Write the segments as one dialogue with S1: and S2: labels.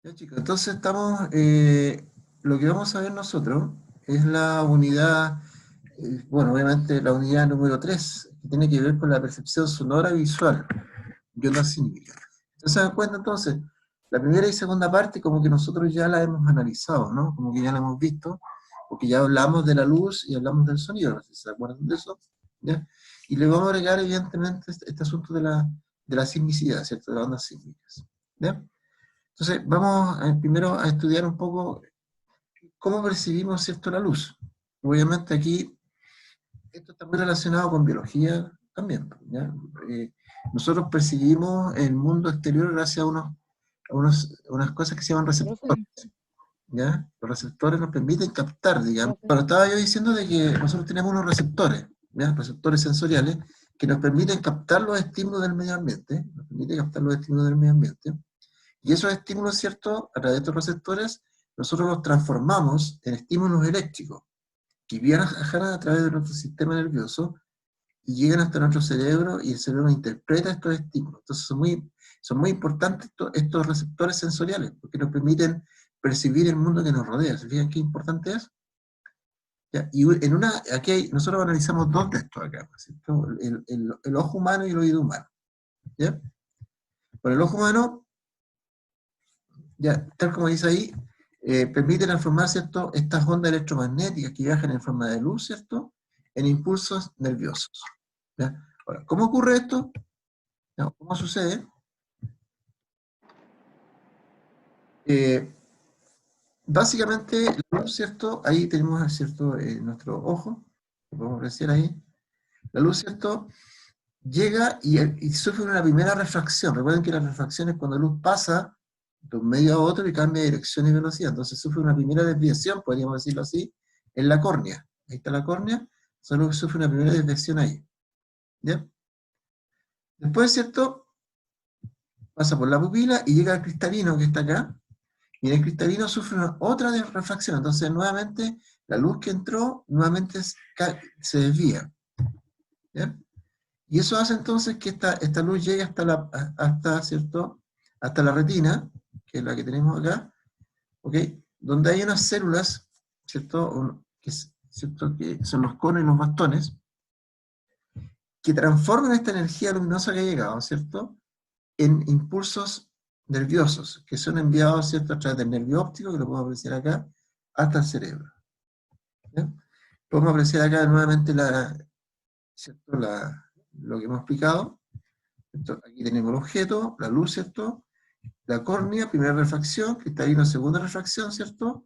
S1: Ya chicos, entonces estamos, lo que vamos a ver nosotros es la unidad, bueno, obviamente la unidad número 3 que tiene que ver con la percepción sonora y visual, y onda sísmica. Entonces se dan cuenta entonces, la primera y segunda parte como que nosotros ya la hemos analizado, ¿no? Como que ya la hemos visto, porque ya hablamos de la luz y hablamos del sonido, no sé si se acuerdan de eso, ¿ya? Y le vamos a agregar evidentemente este asunto de la sismicidad, ¿cierto? De las ondas sísmicas, ¿ya? Entonces, vamos primero a estudiar un poco cómo percibimos, ¿cierto?, la luz. Obviamente aquí, esto está muy relacionado con biología también, ¿ya? Nosotros percibimos el mundo exterior gracias a unas cosas que se llaman receptores,
S2: Profe,
S1: ¿ya? Los receptores nos permiten captar, digamos.
S2: profe.
S1: Bueno, estaba yo diciendo de que nosotros tenemos unos receptores, ¿ya? Receptores sensoriales, que nos permiten captar los estímulos del medio ambiente, nos permite captar los estímulos del medio ambiente. Y esos estímulos, ¿cierto?, a través de estos receptores, nosotros los transformamos en estímulos eléctricos, que viajan a través de nuestro sistema nervioso y llegan hasta nuestro cerebro, y el cerebro interpreta estos estímulos. Entonces son muy importantes estos receptores sensoriales, porque nos permiten percibir el mundo que nos rodea. ¿Se fijan qué importante es? ¿Ya? Y nosotros analizamos dos de estos acá, ¿cierto? El ojo humano y el oído humano. ¿Ya? Por el ojo humano, ya, tal como dice ahí, permite transformar, ¿cierto?, estas ondas electromagnéticas que viajan en forma de luz, ¿cierto?, en impulsos nerviosos. ¿Ya? Ahora, ¿cómo ocurre esto? ¿Ya? ¿Cómo sucede? Eh, Básicamente, la luz, ¿cierto?, ahí tenemos, ¿cierto?, nuestro ojo, lo podemos apreciar ahí. La luz, ¿cierto?, llega y sufre una primera refracción. Recuerden que la refracción es cuando la luz pasa de un medio a otro y cambia de dirección y velocidad. Entonces sufre una primera desviación, podríamos decirlo así, en la córnea. Ahí está la córnea, solo sufre una primera desviación ahí. ¿Ya? Después, ¿cierto?, pasa por la pupila y llega al cristalino que está acá, y en el cristalino sufre otra refracción. Entonces, nuevamente, la luz que entró, nuevamente se desvía. ¿Ya? Y eso hace entonces que esta luz llegue ¿cierto?, hasta la retina, que es la que tenemos acá, ¿ok?, donde hay unas células, ¿cierto?, ¿cierto?, que son los conos y los bastones, que transforman esta energía luminosa que ha llegado, ¿cierto?, en impulsos nerviosos, que son enviados, ¿cierto?, a través del nervio óptico, que lo podemos apreciar acá, hasta el cerebro. ¿Ya? Podemos apreciar acá nuevamente ¿cierto?, lo que hemos explicado. Aquí tenemos el objeto, la luz, ¿cierto?, la córnea, primera refracción, cristalino, segunda refracción, ¿cierto?,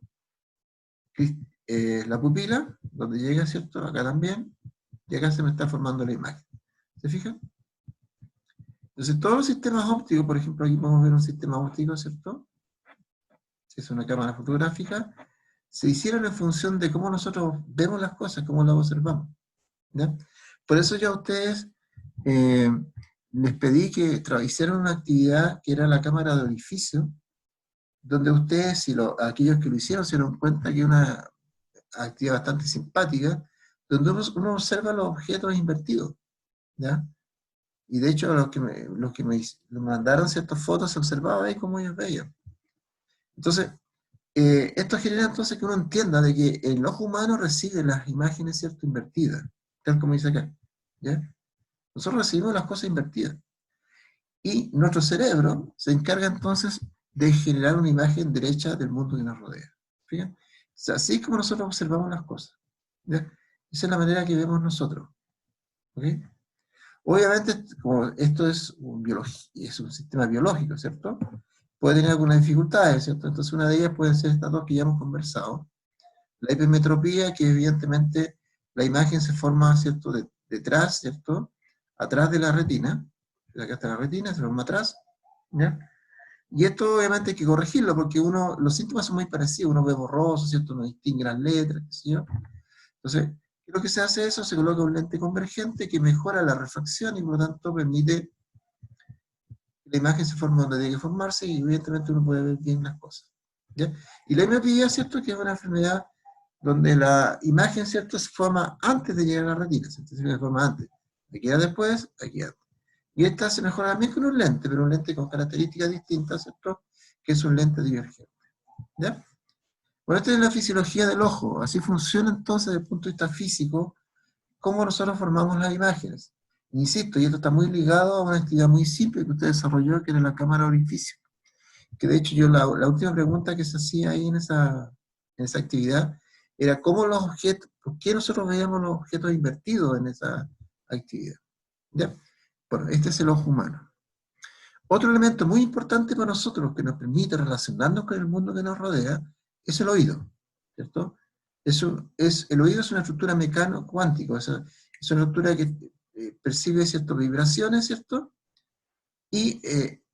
S1: la pupila, donde llega, ¿cierto?, acá también, y acá se me está formando la imagen. ¿Se fijan? Entonces, todos los sistemas ópticos, por ejemplo, aquí podemos ver un sistema óptico, ¿cierto?, si es una cámara fotográfica, se hicieron en función de cómo nosotros vemos las cosas, cómo las observamos. ¿Ya? Por eso yo a ustedes eh, les pedí que hicieran una actividad que era la cámara de orificio, donde ustedes, aquellos que lo hicieron, se dieron cuenta que es una actividad bastante simpática, donde uno observa los objetos invertidos, ¿ya? Y de hecho, los que me mandaron ciertas fotos, se observaba ahí cómo ellos veían. Entonces, esto genera entonces que uno entienda de que el ojo humano recibe las imágenes, ¿cierto?, invertidas, tal como dice acá, ¿ya? Nosotros recibimos las cosas invertidas. Y nuestro cerebro se encarga entonces de generar una imagen derecha del mundo que nos rodea. ¿Fíjense? O sea, así es como nosotros observamos las cosas. ¿Ya? Esa es la manera que vemos nosotros. ¿Ok? Obviamente, como esto es es un sistema biológico, ¿cierto?, puede tener algunas dificultades, ¿cierto? Entonces una de ellas pueden ser estas dos que ya hemos conversado. La hipermetropía, que evidentemente la imagen se forma, ¿cierto?, detrás, ¿cierto?, atrás de la retina. Acá está la retina, se forma atrás, ¿ya? Y esto obviamente hay que corregirlo, porque los síntomas son muy parecidos, uno ve borroso, ¿cierto?, no distingue las letras, qué sé yo. Entonces, ¿qué es lo que se hace eso? Se coloca un lente convergente que mejora la refracción y por lo tanto permite que la imagen se forme donde tiene que formarse, y evidentemente uno puede ver bien las cosas. ¿Ya? Y la miopía, ¿cierto?, que es una enfermedad donde la imagen, ¿cierto?, se forma antes de llegar a la retina, ¿cierto? Se forma antes. Aquí queda después, aquí queda. Y esta se mejora también con un lente, pero un lente con características distintas, ¿cierto?, que es un lente divergente. ¿Ya? Bueno, esta es la fisiología del ojo. Así funciona entonces desde el punto de vista físico cómo nosotros formamos las imágenes. Insisto, y esto está muy ligado a una actividad muy simple que usted desarrolló, que era la cámara orificio. Que de hecho yo la última pregunta que se hacía ahí en esa actividad era cómo los objetos, por qué nosotros veíamos los objetos invertidos en esa actividad. ¿Ya? Bueno, este es el ojo humano. Otro elemento muy importante para nosotros que nos permite relacionarnos con el mundo que nos rodea es el oído, ¿cierto? El oído es una estructura mecano-cuántica, es una estructura que percibe ciertas vibraciones, ¿cierto? Y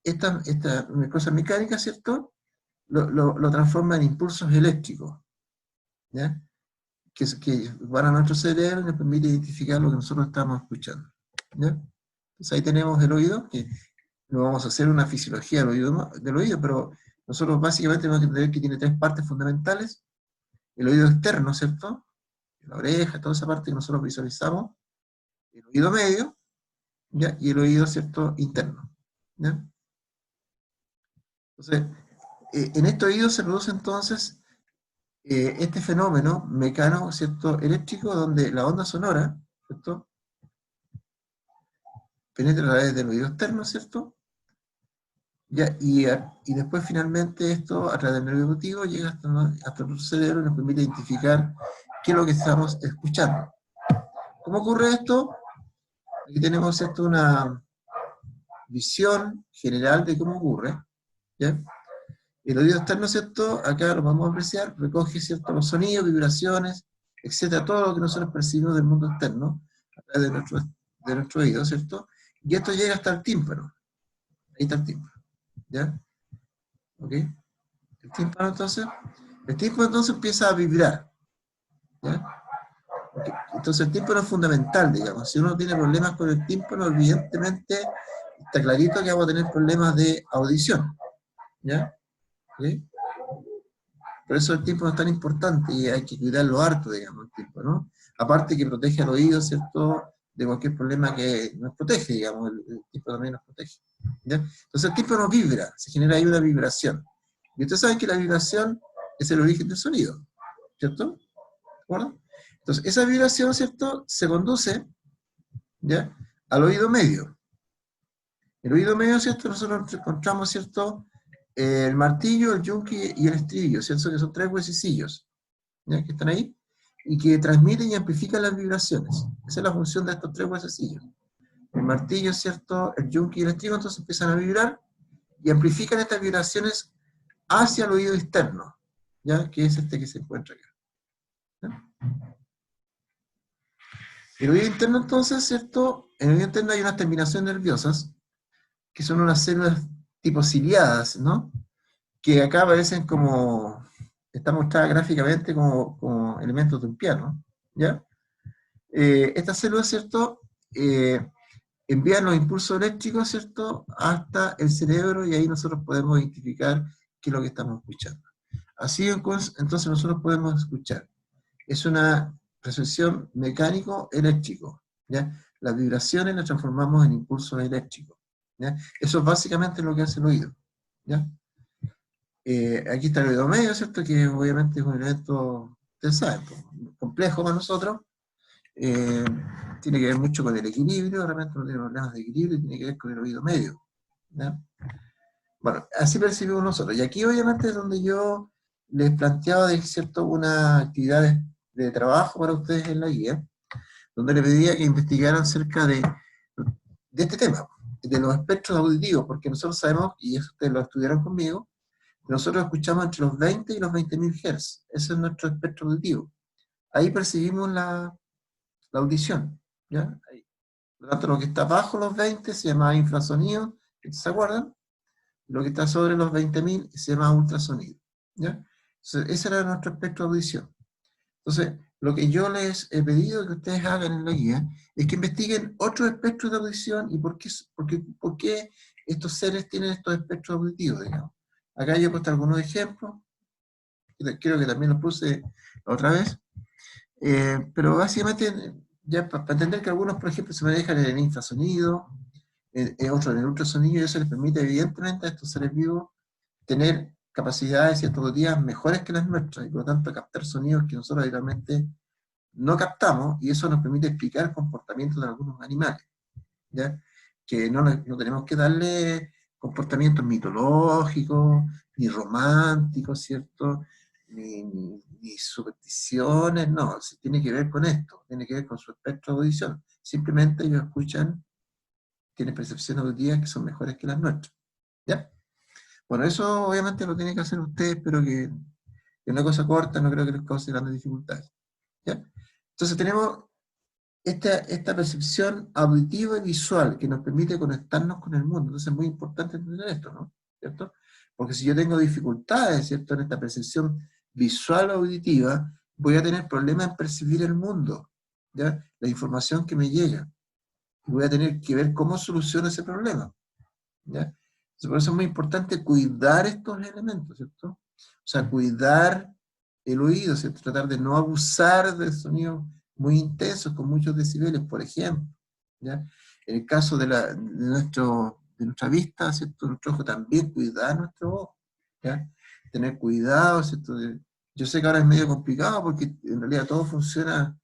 S1: esta cosa mecánica, ¿cierto? Lo transforma en impulsos eléctricos, ¿ya? Que van a nuestro cerebro y nos permite identificar lo que nosotros estamos escuchando, ¿ya? Entonces ahí tenemos el oído, que no vamos a hacer una fisiología del oído, pero nosotros básicamente tenemos que entender que tiene tres partes fundamentales: el oído externo, ¿cierto? La oreja, toda esa parte que nosotros visualizamos, el oído medio, ¿ya? Y el oído, ¿cierto?, interno, ¿ya? Entonces, en este oído se produce entonces este fenómeno mecano, ¿cierto?, eléctrico, donde la onda sonora, ¿cierto?, penetra a través del oído externo, ¿cierto? ¿Ya? Y después finalmente esto, a través del nervio auditivo, llega hasta nuestro cerebro y nos permite identificar qué es lo que estamos escuchando. ¿Cómo ocurre esto? Aquí tenemos, ¿cierto?, una visión general de cómo ocurre, ¿ya? El oído externo, ¿cierto?, acá lo vamos a apreciar, recoge, ¿cierto?, los sonidos, vibraciones, etcétera, todo lo que nosotros percibimos del mundo externo, a través de nuestro oído, ¿cierto? Y esto llega hasta el tímpano. Ahí está el tímpano, ¿ya? ¿Ok? El tímpano entonces empieza a vibrar, ¿ya? Okay. Entonces el tímpano es fundamental, digamos. Si uno tiene problemas con el tímpano, evidentemente está clarito que vamos a tener problemas de audición, ¿ya? ¿Okay? Por eso el tímpano es tan importante y hay que cuidarlo harto, digamos, el tímpano, ¿no? Aparte que protege al oído, ¿cierto?, de cualquier problema que nos protege, digamos, el tímpano también nos protege, ¿ya? Entonces el tímpano vibra, se genera ahí una vibración. Y ustedes saben que la vibración es el origen del sonido, ¿cierto? ¿De acuerdo? Entonces esa vibración, ¿cierto?, se conduce, ¿ya?, al oído medio. El oído medio, ¿cierto?, nosotros encontramos, ¿cierto?, el martillo, el yunque y el estribillo, ¿cierto?, que son tres huesecillos, ¿ya?, que están ahí, y que transmiten y amplifican las vibraciones. Esa es la función de estos tres huesecillos. El martillo, ¿cierto?, el yunque y el estribillo, entonces empiezan a vibrar y amplifican estas vibraciones hacia el oído externo, ¿ya?, que es este que se encuentra acá, ¿ya? El oído interno, entonces, ¿cierto? En el oído interno hay unas terminaciones nerviosas, que son unas células tipo ciliadas, ¿no? Que acá aparecen como, está mostrada gráficamente como elementos de un piano, ¿ya? Estas células, ¿cierto?, envían los impulsos eléctricos, ¿cierto?, hasta el cerebro, y ahí nosotros podemos identificar qué es lo que estamos escuchando. Así entonces nosotros podemos escuchar. Es una recepción mecánico-eléctrico, ¿ya? Las vibraciones las transformamos en impulsos eléctricos, ¿ya? Eso es básicamente lo que hace el oído, ¿ya? Aquí está el oído medio, ¿cierto?, que obviamente es un elemento, ustedes saben, complejo para nosotros. Tiene que ver mucho con el equilibrio, realmente no tiene problemas de equilibrio, tiene que ver con el oído medio, ¿ya? Bueno, así percibimos nosotros. Y aquí obviamente es donde yo les planteaba, de cierto, una actividad de trabajo para ustedes en la guía, donde les pedía que investigaran acerca de este tema, de los espectros auditivos, porque nosotros sabemos, y eso ustedes lo estudiaron conmigo, que nosotros escuchamos entre los 20 y los 20.000 Hz. Ese es nuestro espectro auditivo. Ahí percibimos la audición, ¿ya? Ahí. Por lo tanto, lo que está bajo los 20 se llama infrasonido, ¿se acuerdan? Lo que está sobre los 20.000 se llama ultrasonido, ¿ya? Entonces, ese era nuestro espectro de audición. Entonces, lo que yo les he pedido que ustedes hagan en la guía es que investiguen otros espectros de audición y por qué estos seres tienen estos espectros auditivos, digamos. Acá yo he puesto algunos ejemplos, creo que también los puse la otra vez, pero básicamente, ya para entender que algunos, por ejemplo, se manejan en el infrasonido, otros en el ultrasonido, y eso les permite evidentemente a estos seres vivos tener capacidades, ¿cierto?, auditivas mejores que las nuestras, y por lo tanto captar sonidos que nosotros habitualmente no captamos, y eso nos permite explicar comportamientos de algunos animales, ¿ya? Que no tenemos que darle comportamientos mitológicos, ni románticos, ¿cierto? Ni supersticiones, no, tiene que ver con esto, tiene que ver con su espectro de audición. Simplemente ellos escuchan, tienen percepciones auditivas que son mejores que las nuestras, ¿ya? Bueno, eso obviamente lo tienen que hacer ustedes, pero que una cosa corta, no creo que les cause grandes dificultades, ¿ya? Entonces tenemos esta percepción auditiva y visual que nos permite conectarnos con el mundo. Entonces es muy importante entender esto, ¿no? ¿Cierto? Porque si yo tengo dificultades, ¿cierto?, en esta percepción visual o auditiva, voy a tener problemas en percibir el mundo, ¿ya? La información que me llega. Y voy a tener que ver cómo soluciono ese problema, ¿ya? Entonces, por eso es muy importante cuidar estos elementos, ¿cierto? O sea, cuidar el oído, ¿cierto? Tratar de no abusar de sonidos muy intensos, con muchos decibeles, por ejemplo, ¿ya? En el caso de nuestra vista, ¿cierto? Nuestro ojo, también cuidar nuestro ojo, ¿ya? Tener cuidado, ¿cierto? Yo sé que ahora es medio complicado porque en realidad todo funciona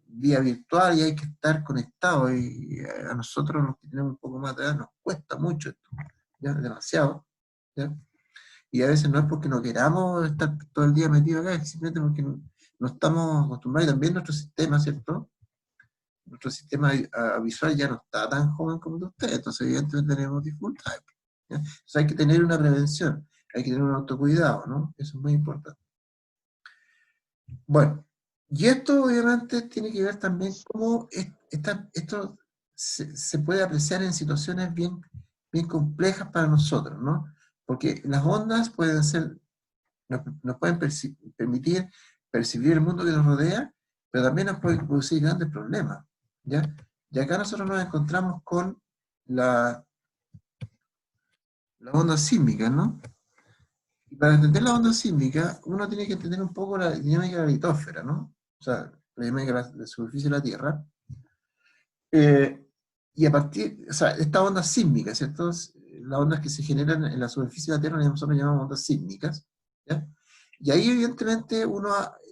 S1: vía virtual y hay que estar conectado, y a nosotros los que tenemos un poco más de edad nos cuesta mucho esto, ¿ya? Demasiado, ¿ya? Y a veces no es porque no queramos estar todo el día metidos acá, es simplemente porque no estamos acostumbrados, y también nuestro sistema, ¿cierto? Nuestro sistema visual ya no está tan joven como el de ustedes, entonces evidentemente tenemos dificultades, ¿ya? Entonces hay que tener una prevención, hay que tener un autocuidado, ¿no? Eso es muy importante. Bueno, y esto obviamente tiene que ver también cómo esto se puede apreciar en situaciones bien complejas para nosotros, ¿no? Porque las ondas pueden ser, nos pueden permitir percibir el mundo que nos rodea, pero también nos pueden producir grandes problemas, ¿ya? Y acá nosotros nos encontramos con la onda sísmica, ¿no? Y para entender la onda sísmica, uno tiene que entender un poco la dinámica de la litosfera, ¿no? O sea, la dinámica de la superficie de la Tierra. Eh, y a partir, o sea, esta onda sísmica, ¿cierto? Las ondas que se generan en la superficie de la Tierra, nosotros llamamos ondas sísmicas, ¿ya? Y ahí evidentemente el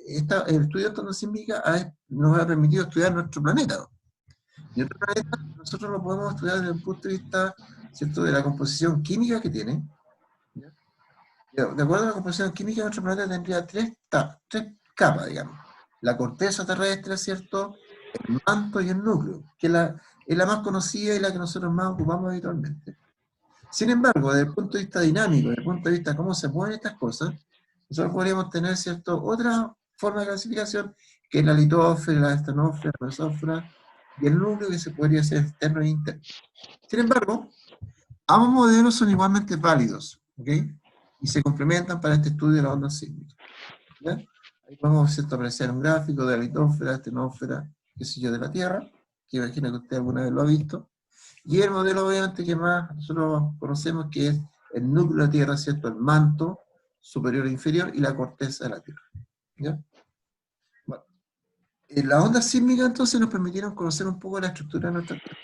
S1: estudio de esta onda sísmica nos ha permitido estudiar nuestro planeta, ¿no? Y nuestro planeta nosotros lo podemos estudiar desde el punto de vista, ¿cierto?, de la composición química que tiene, ¿ya? De acuerdo a la composición química, nuestro planeta tendría tres capas, digamos. La corteza terrestre, ¿cierto?, el manto y el núcleo, que es la más conocida y la que nosotros más ocupamos habitualmente. Sin embargo, desde el punto de vista dinámico, desde el punto de vista de cómo se mueven estas cosas, nosotros podríamos tener, ¿cierto?, otra forma de clasificación, que es la litósfera, la estenósfera, la mesósfera, y el núcleo, que se podría ser externo e interno. Sin embargo, ambos modelos son igualmente válidos, ¿ok? Y se complementan para este estudio de la onda sísmica, ¿ya? Ahí podemos, ¿cierto?, apreciar un gráfico de la litósfera, estenósfera, qué sé yo, de la Tierra, que imagino que usted alguna vez lo ha visto. Y el modelo, obviamente, que más nosotros conocemos, que es el núcleo de la Tierra, ¿cierto?, el manto superior e inferior y la corteza de la Tierra, ¿ya? Bueno, las ondas sísmicas entonces nos permitieron conocer un poco la estructura de nuestra Tierra.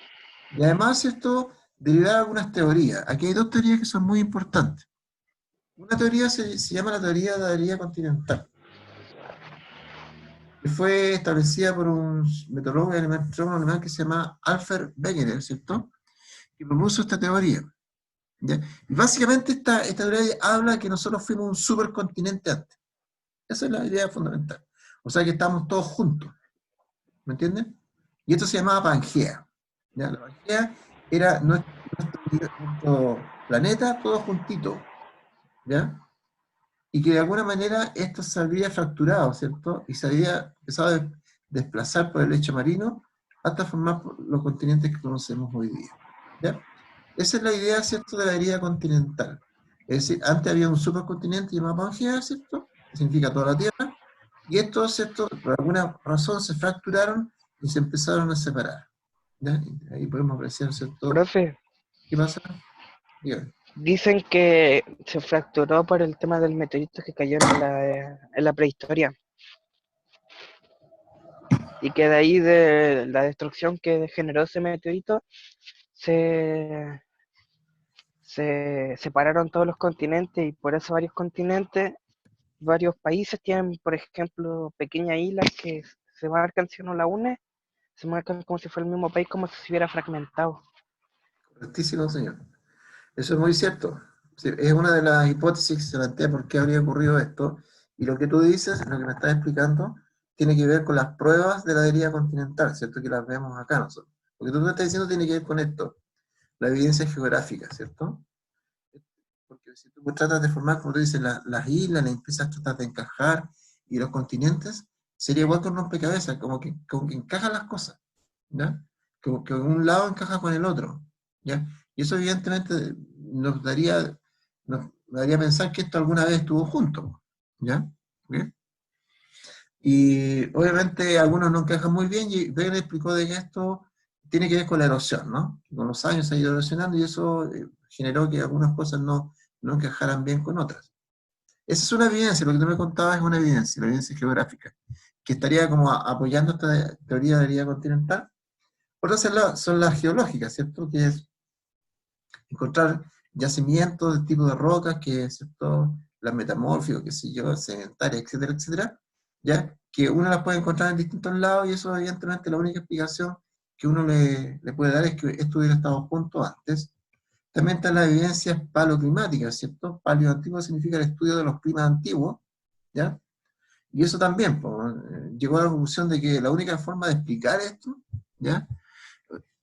S1: Y además, ¿cierto?, derivar algunas teorías. Aquí hay dos teorías que son muy importantes. Una teoría se llama la teoría de la deriva continental, que fue establecida por un meteorólogo alemán que se llama Alfred Wegener, ¿cierto?, que propuso esta teoría, ¿ya? Y básicamente esta teoría habla que nosotros fuimos un supercontinente antes. Esa es la idea fundamental. O sea que estamos todos juntos, ¿me entienden? Y esto se llamaba Pangea, ¿ya? La Pangea era nuestro planeta todo juntito, ¿ya? Y que de alguna manera esto se había fracturado, ¿cierto? Y se había empezado a desplazar por el lecho marino hasta formar los continentes que conocemos hoy día, ¿ya? Esa es la idea, ¿cierto?, de la herida continental. Es decir, antes había un supercontinente llamado Pangea, ¿cierto?, que significa toda la Tierra, y estos, ¿cierto?, por alguna razón se fracturaron y se empezaron a separar, ¿ya? Y ahí podemos apreciar, ¿cierto?
S2: Profe,
S1: ¿Qué pasa? Dígame.
S2: dicen que se fracturó por el tema del meteorito que cayó en la prehistoria. Y que de ahí, de la destrucción que generó ese meteorito, se, se separaron todos los continentes y por eso varios continentes, varios países tienen, por ejemplo, pequeñas islas que se marcan si uno la une, se marcan como si fuera el mismo país, como si se hubiera fragmentado.
S1: Correctísimo, señor. Eso es muy cierto. Sí, es una de las hipótesis que se plantea por qué habría ocurrido esto. Y lo que tú dices, lo que me estás explicando, tiene que ver con las pruebas de la deriva continental, ¿cierto? Que las vemos acá nosotros. Lo que tú me estás diciendo tiene que ver con esto, la evidencia geográfica, ¿cierto? Porque si tú tratas de formar, como tú dices, las islas, las empiezas tratas de encajar, y los continentes, sería igual que un rompecabezas, como que encajan las cosas, ¿ya? Como que un lado encaja con el otro, ¿ya? Y eso evidentemente nos daría a pensar que esto alguna vez estuvo junto, ¿ya? ¿Bien? Y obviamente algunos no encajan muy bien, y Wegener explicó de que esto tiene que ver con la erosión, ¿no? Que con los años se ha ido erosionando, y eso generó que algunas cosas no encajaran bien con otras. Esa es una evidencia, lo que tú me contabas es una evidencia, la evidencia geográfica, que estaría como apoyando esta teoría de la herida continental. Otras son las geológicas, ¿cierto? Que es encontrar yacimientos de tipo de rocas, que es, ¿cierto? Las metamórficas, qué sé yo, sedentarias, etcétera, etcétera, ¿ya? Que uno las puede encontrar en distintos lados, y eso evidentemente la única explicación que uno le puede dar es que esto hubiera estado junto antes. También están las evidencias paleoclimáticas, ¿cierto? Paleo antiguo significa el estudio de los climas antiguos, ¿ya? Y eso también, pues, llegó a la conclusión de que la única forma de explicar esto, ¿ya?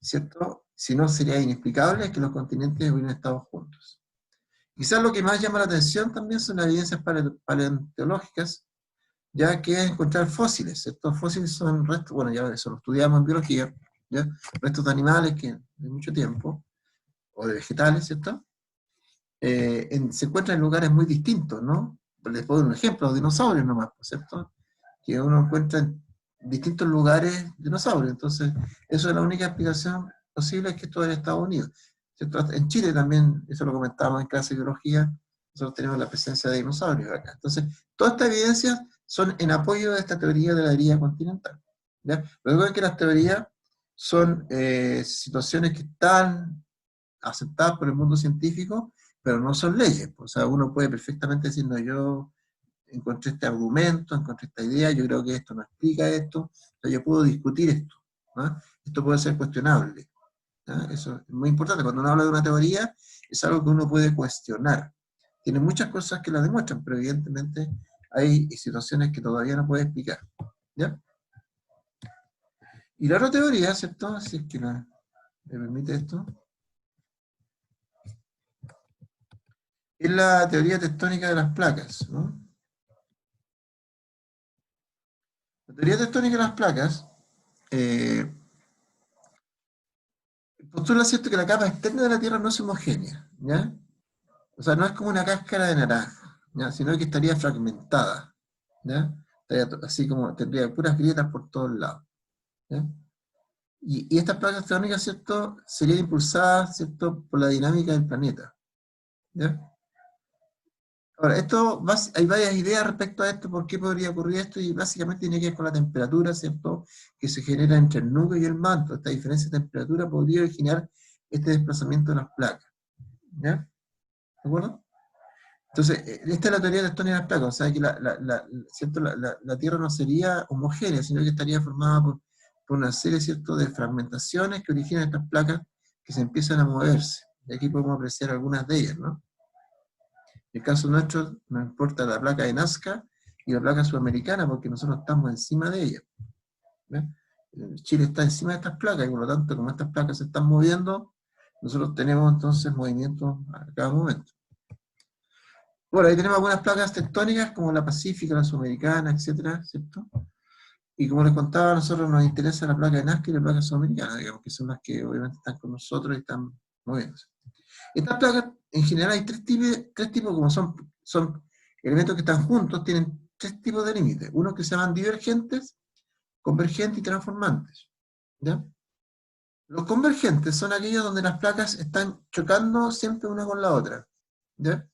S1: ¿Cierto? Si no, sería inexplicable que los continentes hubieran estado juntos. Quizás lo que más llama la atención también son las evidencias paleontológicas, ya que es encontrar fósiles. Estos fósiles son restos, bueno, ya eso lo estudiamos en biología, ¿ya? Restos de animales que de mucho tiempo, o de vegetales, ¿cierto? Se encuentran en lugares muy distintos, ¿no? Les puedo dar un ejemplo, los dinosaurios nomás, ¿cierto? Que uno encuentra en distintos lugares dinosaurios. Entonces, eso es la única explicación posible, es que esto es de Estados Unidos, ¿cierto? En Chile también, eso lo comentábamos en clase de biología, nosotros tenemos la presencia de dinosaurios acá. Entonces, todas estas evidencias son en apoyo de esta teoría de la herida continental, ¿ya? Luego de que las teorías son situaciones que están aceptadas por el mundo científico, pero no son leyes. O sea, uno puede perfectamente decir, no, yo encontré este argumento, encontré esta idea, yo creo que esto no explica esto, o sea, yo puedo discutir esto, ¿no? Esto puede ser cuestionable, ¿no? Eso es muy importante. Cuando uno habla de una teoría, es algo que uno puede cuestionar. Tiene muchas cosas que la demuestran, pero evidentemente hay situaciones que todavía no puede explicar, ¿ya? Y la otra teoría, ¿cierto? Si es que me permite esto, es la teoría tectónica de las placas, ¿no? La teoría tectónica de las placas postula, ¿cierto?, que la capa externa de la Tierra no es homogénea, ¿ya? O sea, no es como una cáscara de naranja, ¿ya? Sino que estaría fragmentada, ¿ya? Estaría así como tendría puras grietas por todos lados, ¿ya? Y estas placas tectónicas, ¿cierto?, serían impulsadas, ¿cierto?, por la dinámica del planeta, ¿ya? Ahora, hay varias ideas respecto a esto, por qué podría ocurrir esto, y básicamente tiene que ver con la temperatura, ¿cierto?, que se genera entre el núcleo y el manto. Esta diferencia de temperatura podría originar este desplazamiento de las placas, ¿ya? ¿De acuerdo? Entonces, esta es la teoría de tectónica de las placas, o sea, que ¿cierto?, la Tierra no sería homogénea, sino que estaría formada por una serie, ¿cierto?, de fragmentaciones que originan estas placas que se empiezan a moverse. Y aquí podemos apreciar algunas de ellas, ¿no? En el caso nuestro, nos importa la placa de Nazca y la placa sudamericana, porque nosotros estamos encima de ella, ¿ve? Chile está encima de estas placas, y por lo tanto, como estas placas se están moviendo, nosotros tenemos entonces movimientos a cada momento. Bueno, ahí tenemos algunas placas tectónicas, como la pacífica, la sudamericana, etcétera, ¿cierto? Y como les contaba, a nosotros nos interesa la placa de Nazca y la placa sudamericana, digamos, que son las que obviamente están con nosotros y están moviéndose. Estas placas, en general, hay tres tipos, como son elementos que están juntos, tienen tres tipos de límites. Unos que se llaman divergentes, convergentes y transformantes, ¿ya? Los convergentes son aquellos donde las placas están chocando siempre una con la otra, ¿ya?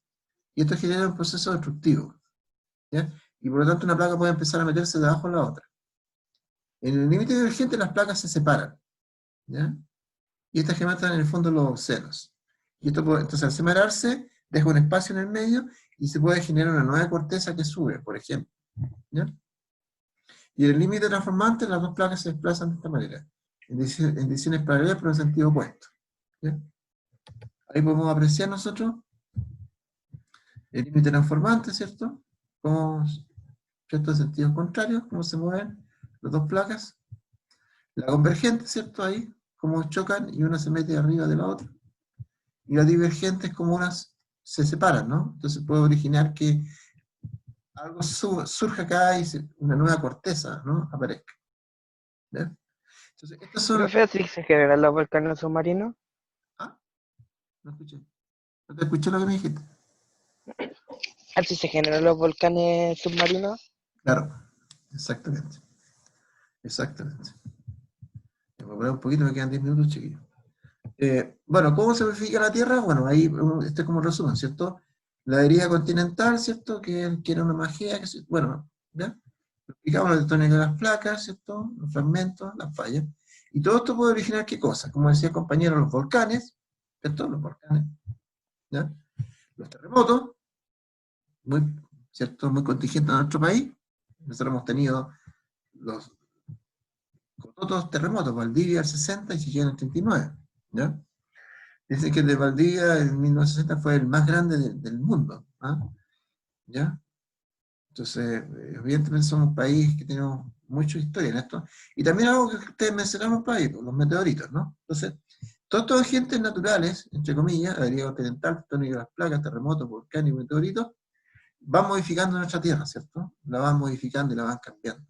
S1: Y esto genera un proceso destructivo, ¿ya? Y por lo tanto una placa puede empezar a meterse debajo de la otra. En el límite divergente las placas se separan, ¿ya? Y estas gemas están en el fondo de los océanos. Y esto puede, entonces al separarse, deja un espacio en el medio y se puede generar una nueva corteza que sube, por ejemplo. ¿Ya? Y en el límite transformante, las dos placas se desplazan de esta manera, en direcciones paralelas pero en sentido opuesto. ¿Ya? Ahí podemos apreciar nosotros el límite transformante, ¿cierto? Como, ¿cierto? En sentidos contrarios, cómo se mueven las dos placas. La convergente, ¿cierto? Ahí, cómo chocan y una se mete arriba de la otra. Y la divergente es como unas se separan, ¿no? Entonces puede originar que algo surja acá y una nueva corteza, ¿no? Aparezca. ¿Ya? Entonces, estas son...
S2: Profe, ¿así se generan los volcanes submarinos?
S1: Ah, no escuché. No te escuché lo que me dijiste.
S2: ¿Así se generan los volcanes submarinos?
S1: Claro, exactamente. Exactamente. Me voy a poner un poquito, me quedan 10 minutos, chiquillos. Bueno, ¿cómo se verifica la Tierra? Bueno, ahí este es como resumen, ¿cierto? La deriva continental, ¿cierto? Que era una magea, bueno, ¿ya? Explicamos la tectónica de las placas, ¿cierto? Los fragmentos, las fallas. Y todo esto puede originar ¿qué cosa? Como decía el compañero, los volcanes, ¿cierto? Los volcanes, ¿ya? Los terremotos, muy, ¿cierto? Muy contingentes en nuestro país. Nosotros hemos tenido los otros terremotos, Valdivia el 60 y Chillán el 39, ¿ya? Dicen que el de Valdivia en 1960 fue el más grande del mundo, ¿ah? ¿Ya? Entonces, evidentemente somos un país que tenemos mucha historia en esto. Y también algo que ustedes mencionaron por ahí, pues, los meteoritos, ¿no? Entonces, todos agentes naturales, entre comillas, la deriva continental, tectónica de las placas, terremotos, volcanes y meteoritos, van modificando nuestra Tierra, ¿cierto? La van modificando y la van cambiando,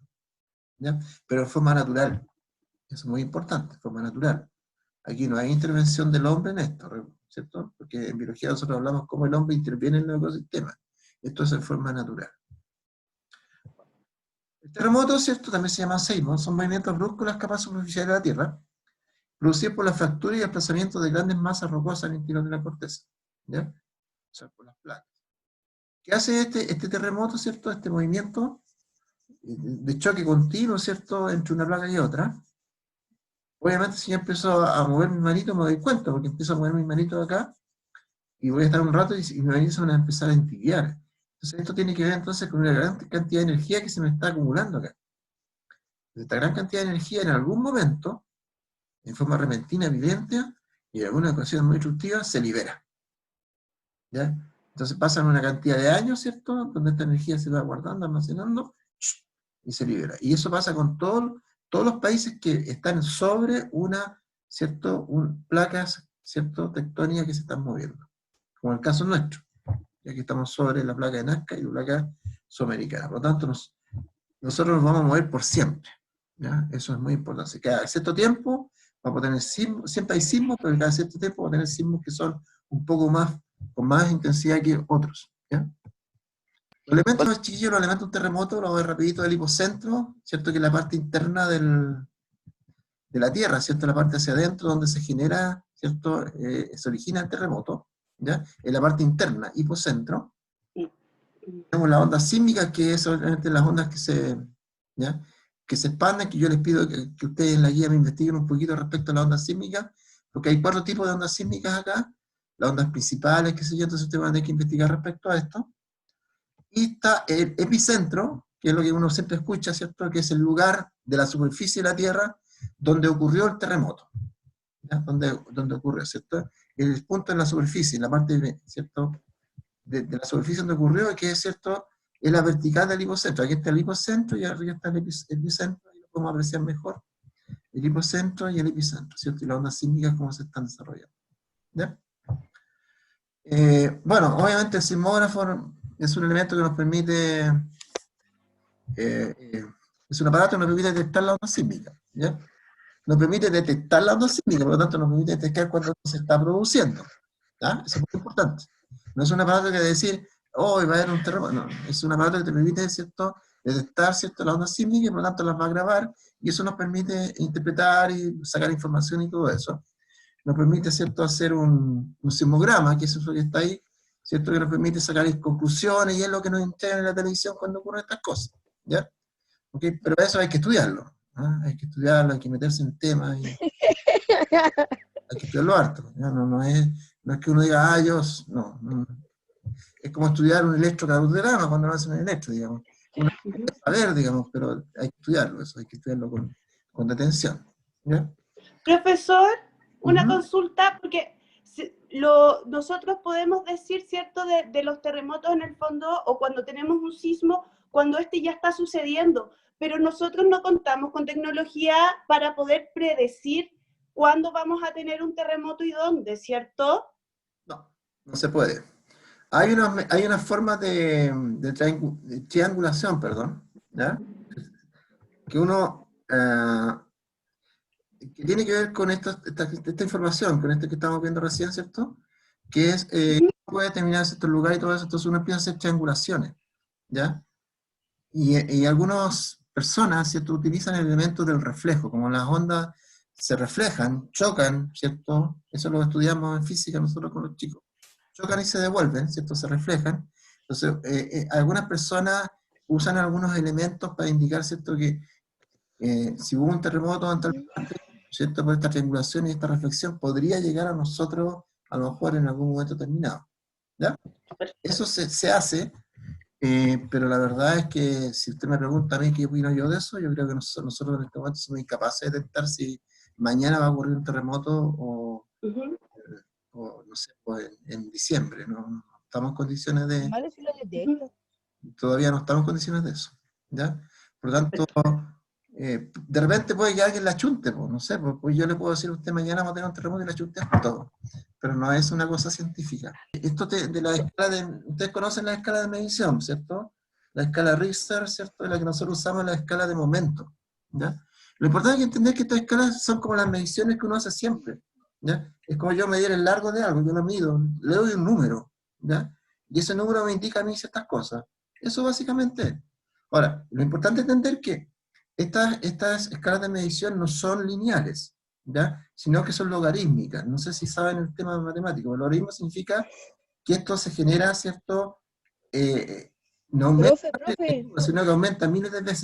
S1: ¿ya? Pero de forma natural. Eso es muy importante, de forma natural. Aquí no hay intervención del hombre en esto, ¿cierto? Porque en biología nosotros hablamos cómo el hombre interviene en el ecosistema. Esto es en forma natural. El terremoto, ¿cierto? También se llama seismos, son movimientos bruscos en las capas superficiales de la Tierra, producidos por la fractura y desplazamiento de grandes masas rocosas en el interior de la corteza, ¿ya? O sea, por las placas. ¿Qué hace este terremoto, ¿cierto? Este movimiento de choque continuo, ¿cierto? Entre una placa y otra. Obviamente, si yo empiezo a mover mis manitos, me doy cuenta, porque empiezo a mover mis manitos acá, y voy a estar un rato y mis manitos van a empezar a entibiar. Entonces, esto tiene que ver entonces con una gran cantidad de energía que se me está acumulando acá. Esta gran cantidad de energía en algún momento, en forma repentina, evidente, y en alguna ocasión muy destructiva, se libera. ¿Ya? Entonces pasan una cantidad de años, ¿cierto? Donde esta energía se va guardando, almacenando, y se libera. Y eso pasa con todos los países que están sobre una, ¿cierto? Placas, ¿cierto? Tectónicas que se están moviendo. Como el caso nuestro, ya que estamos sobre la placa de Nazca y la placa sudamericana. Por lo tanto, nosotros nos vamos a mover por siempre. ¿Ya? Eso es muy importante. Cada cierto tiempo vamos a tener sismos, siempre hay sismos, pero cada cierto tiempo vamos a tener sismos que son un poco más, con más intensidad que otros. ¿Ya? Los elementos más chiquillos, los elementos de un terremoto, lo voy rapidito del hipocentro, ¿cierto? Que es la parte interna de la Tierra, ¿cierto? La parte hacia adentro donde se genera, ¿cierto? Se origina el terremoto, ¿ya? En la parte interna, hipocentro. Tenemos las ondas sísmicas, que es obviamente las ondas ¿ya? Que se expanden, que yo les pido que ustedes en la guía me investiguen un poquito respecto a las ondas sísmicas, porque hay 4 tipos de ondas sísmicas acá, las ondas principales, qué sé yo, entonces ustedes van a tener que investigar respecto a esto. Y está el epicentro, que es lo que uno siempre escucha, ¿cierto? Que es el lugar de la superficie de la Tierra donde ocurrió el terremoto, ¿ya? Donde ocurrió, ¿cierto? El punto en la superficie, en la parte, ¿cierto? De la superficie donde ocurrió, que es cierto, es la vertical del hipocentro. Aquí está el hipocentro y arriba está el epicentro, y lo podemos apreciar mejor. El hipocentro y el epicentro, ¿cierto? Y las ondas sísmicas, cómo se están desarrollando. ¿Ya? Bueno, obviamente el sismógrafo es un elemento que nos permite, es un aparato que nos permite detectar la onda sísmica, ¿ya? Nos permite detectar la onda sísmica, por lo tanto nos permite detectar cuando se está produciendo, ¿ya? Eso es muy importante. No es un aparato que decir, oh, va a haber un terremoto, no, es un aparato que te permite, ¿cierto?, detectar, ¿cierto?, la onda sísmica y por lo tanto las va a grabar, y eso nos permite interpretar y sacar información y todo eso. Nos permite, ¿cierto?, hacer un sismograma, que eso es lo que está ahí, ¿cierto?, que nos permite sacar conclusiones, y es lo que nos entrega en la televisión cuando ocurren estas cosas, ¿ya? ¿Okay? Pero eso hay que estudiarlo, ¿ah? Hay que estudiarlo, hay que meterse en temas, y hay que estudiarlo harto, ¿ya? No es No es que uno diga, no. Es como estudiar un electrocardiograma cuando lo hacen en electro, digamos. Uno puede saber, digamos, pero hay que estudiarlo, eso, hay que estudiarlo con detención. ¿Ya?
S3: Profesor, una
S1: Ujú.
S3: consulta, porque nosotros podemos decir, ¿cierto?, de los terremotos en el fondo, o cuando tenemos un sismo, cuando este ya está sucediendo, pero nosotros no contamos con tecnología para poder predecir cuándo vamos a tener un terremoto y dónde, ¿cierto?
S1: No se puede. Hay unas formas de triangulación, perdón, ¿ya? Que uno, que tiene que ver con esta información, con esto que estamos viendo recién, ¿cierto? Que es, puede determinar ciertos lugares y todo eso, entonces uno empieza a hacer triangulaciones, ¿ya? Y algunas personas, ¿cierto?, utilizan el elemento del reflejo, como las ondas se reflejan, chocan, ¿cierto? Eso lo estudiamos en física nosotros con los chicos. Chocan y se devuelven, ¿cierto? Se reflejan. Entonces, algunas personas usan algunos elementos para indicar, ¿cierto?, que si hubo un terremoto en tal parte, ¿cierto?, por esta triangulación y esta reflexión, podría llegar a nosotros, a lo mejor en algún momento determinado. ¿Ya? Eso se hace. Pero la verdad es que si usted me pregunta a mí qué opino yo de eso, yo creo que nosotros en este momento somos incapaces de detectar si mañana va a ocurrir un terremoto o no sé, pues en diciembre. No estamos en condiciones de,
S4: Malo si lo detecta.
S1: todavía no estamos en condiciones de eso. ¿Ya? Por lo tanto, de repente puede que alguien la chunte, pues, no sé, pues yo le puedo decir a usted mañana va a tener un terremoto y la chunte todo. Pero no es una cosa científica. Esto de la escala ustedes conocen la escala de medición, ¿cierto? La escala Richter, ¿cierto? Es la que nosotros usamos, la escala de momento, ¿ya? Lo importante es entender que estas escalas son como las mediciones que uno hace siempre, ¿ya? Es como yo medir el largo de algo, yo lo mido, le doy un número, ¿ya? Y ese número me indica a mí ciertas cosas. Eso básicamente es. Ahora, lo importante es entender que estas escalas de medición no son lineales, ¿ya? Sino que son logarítmicas. No sé si saben el tema matemático. El logaritmo significa que esto se genera, ¿cierto? No aumenta,
S4: Profe,
S1: sino que aumenta miles de veces.